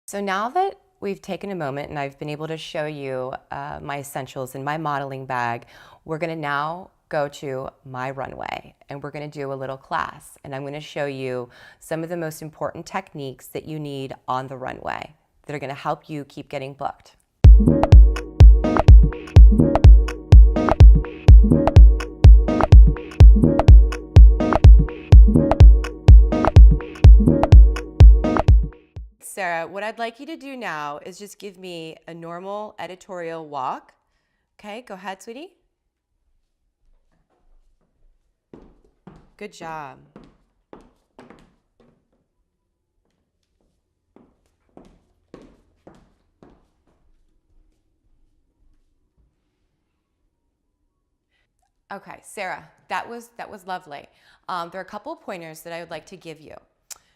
So now that we've taken a moment and I've been able to show you my essentials in my modeling bag, we're going to now go to my runway and we're going to do a little class, and I'm going to show you some of the most important techniques that you need on the runway that are going to help you keep getting booked. Sarah, what I'd like you to do now is just give me a normal editorial walk. Okay, go ahead, sweetie. Good job. Okay, Sarah, that was lovely. There are a couple of pointers that I would like to give you.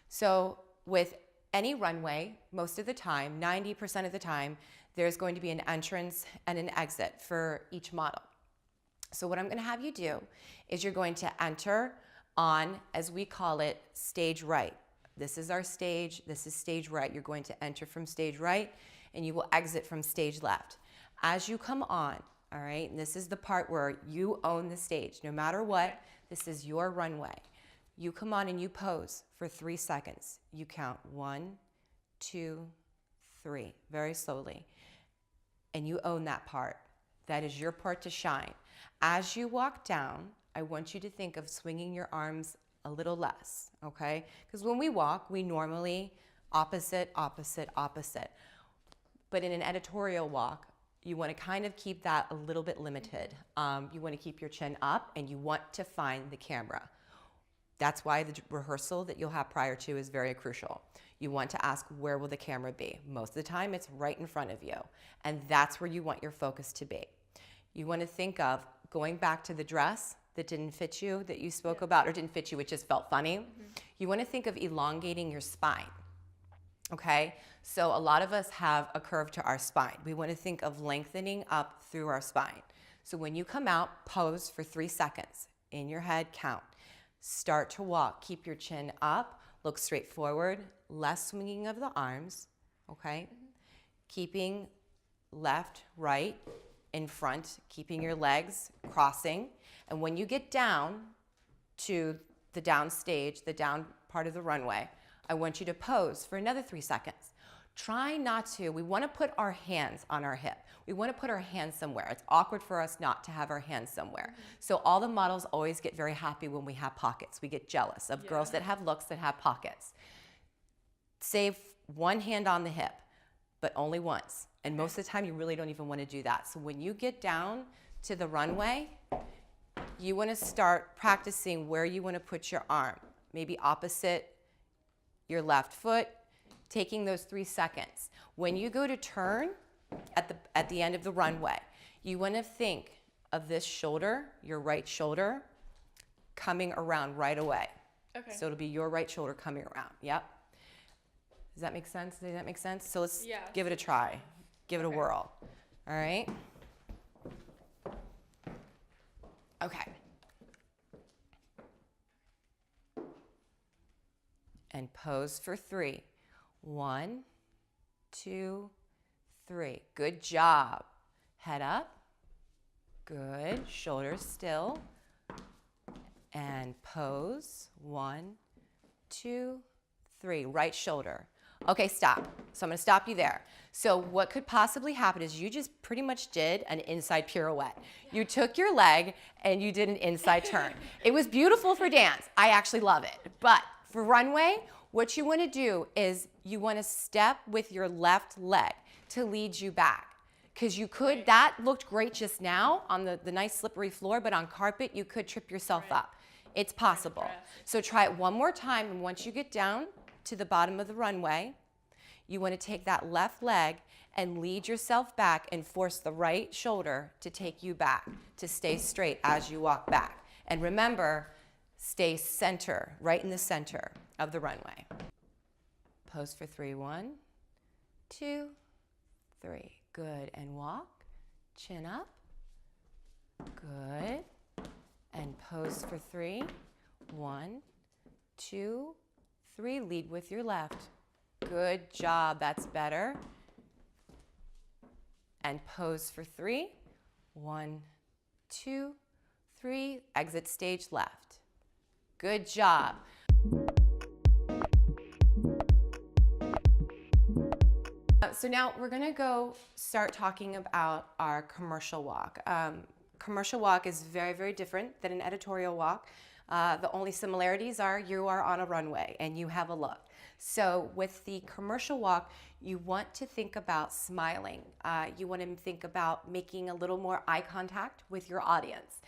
So with any runway, most of the time, 90% of the time, there's going to be an entrance and an exit for each model. So what I'm going to have you do is you're going to enter on, as we call it, stage right. This is our stage. This is stage right. You're going to enter from stage right, and you will exit from stage left. As you come on, all right, and this is the part where you own the stage. No matter what, this is your runway. You come on and you pose for 3 seconds. You count 1, 2, 3, very slowly. And you own that part. That is your part to shine. As you walk down, I want you to think of swinging your arms a little less, okay? Because when we walk, we normally opposite, opposite, opposite. But in an editorial walk, you want to kind of keep that a little bit limited. You want to keep your chin up and you want to find the camera. That's why the rehearsal that you'll have prior to is very crucial. You want to ask, where will the camera be? Most of the time, it's right in front of you. And that's where you want your focus to be. You want to think of going back to the dress that didn't fit you, that you spoke about, or didn't fit you, it just felt funny. You want to think of elongating your spine. Okay? So a lot of us have a curve to our spine. We want to think of lengthening up through our spine. So when you come out, pose for 3 seconds. In your head, count. Start to walk. Keep your chin up. Look straight forward. Less swinging of the arms. Okay? Keeping left, right, in front. Keeping your legs crossing. And when you get down to the down stage, the down part of the runway, I want you to pose for another 3 seconds. Try not to. We want to put our hands on our hip. We want to put our hands somewhere. It's awkward for us not to have our hands somewhere. So all the models always get very happy when we have pockets. We get jealous of girls that have looks that have pockets. Save one hand on the hip, but only once. And most of the time, you really don't even want to do that. So when you get down to the runway, you want to start practicing where you want to put your arm. Maybe opposite your left foot, taking those 3 seconds. When you go to turn at the end of the runway, you want to think of this shoulder, your right shoulder, coming around right away. Okay. So it'll be your right shoulder coming around. Yep. Does that make sense? Does that make sense? So let's give it a try. Give it a whirl. All right? Okay. And pose for 3. 1, 2, 3. Good job. Head up. Good. Shoulders still. And pose. 1, 2, 3. Right shoulder. Okay, stop. So I'm going to stop you there. So what could possibly happen is you just pretty much did an inside pirouette. You took your leg and you did an inside turn. It was beautiful for dance. I actually love it. But for runway, what you want to do is you want to step with your left leg to lead you back. Because you could, that looked great just now on the nice slippery floor, but on carpet, you could trip yourself up. It's possible. So try it one more time, and once you get down to the bottom of the runway, you want to take that left leg and lead yourself back and force the right shoulder to take you back, to stay straight as you walk back. And remember, stay center, right in the center of the runway. Pose for 3. 1, 2, 3. Good. And walk. Chin up. Good. And pose for 3. 1, 2, 3. Lead with your left. Good job. That's better. And pose for 3. 1, 2, 3. Exit stage left. Good job. So now we're going to go start talking about our commercial walk. Commercial walk is very, very different than an editorial walk. The only similarities are you are on a runway and you have a look. So with the commercial walk, you want to think about smiling. You want to think about making a little more eye contact with your audience.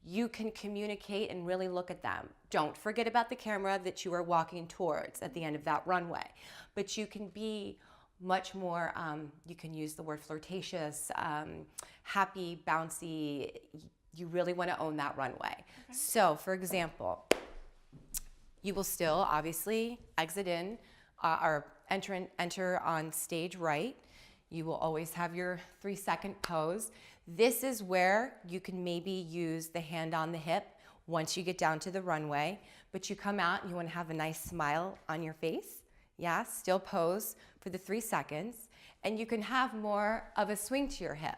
You can communicate and really look at them. Don't forget about the camera that you are walking towards at the end of that runway. But you can be much more, you can use the word flirtatious, happy, bouncy. You really want to own that runway. Okay. So for example, you will still obviously exit in or enter on stage right. You will always have your 3-second pose. This is where you can maybe use the hand on the hip once you get down to the runway, but you come out and you want to have a nice smile on your face. Yeah, still pose for the 3 seconds, and you can have more of a swing to your hip.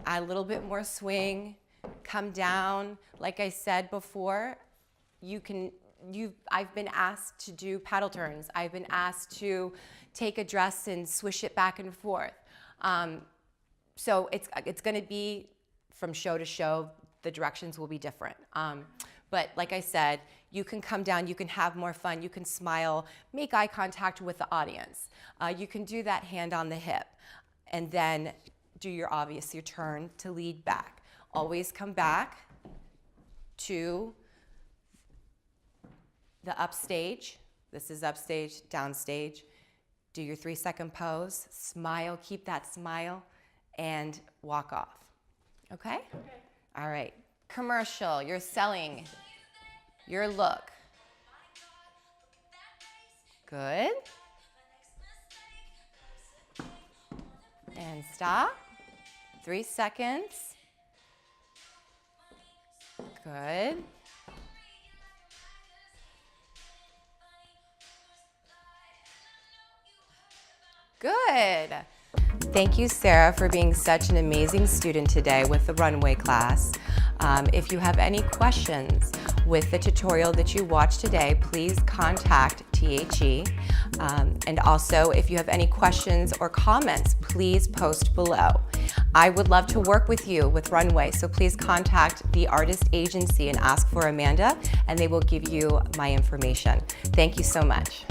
A little bit more swing, come down. Like I said before, I've been asked to do paddle turns. I've been asked to take a dress and swish it back and forth. So it's going to be from show to show. The directions will be different. But like I said, you can come down, you can have more fun, you can smile, make eye contact with the audience. You can do that hand on the hip, and then do your turn to lead back. Always come back to the upstage. This is upstage, downstage. Do your 3-second pose, smile, keep that smile, and walk off. Okay? Okay. All right. Commercial, you're selling your look. Good. And stop. 3 seconds. Good. Good. Thank you, Sarah, for being such an amazing student today with the Runway class. If you have any questions with the tutorial that you watched today, please contact THE. And also, if you have any questions or comments, please post below. I would love to work with you with Runway, so please contact the artist agency and ask for Amanda, and they will give you my information. Thank you so much.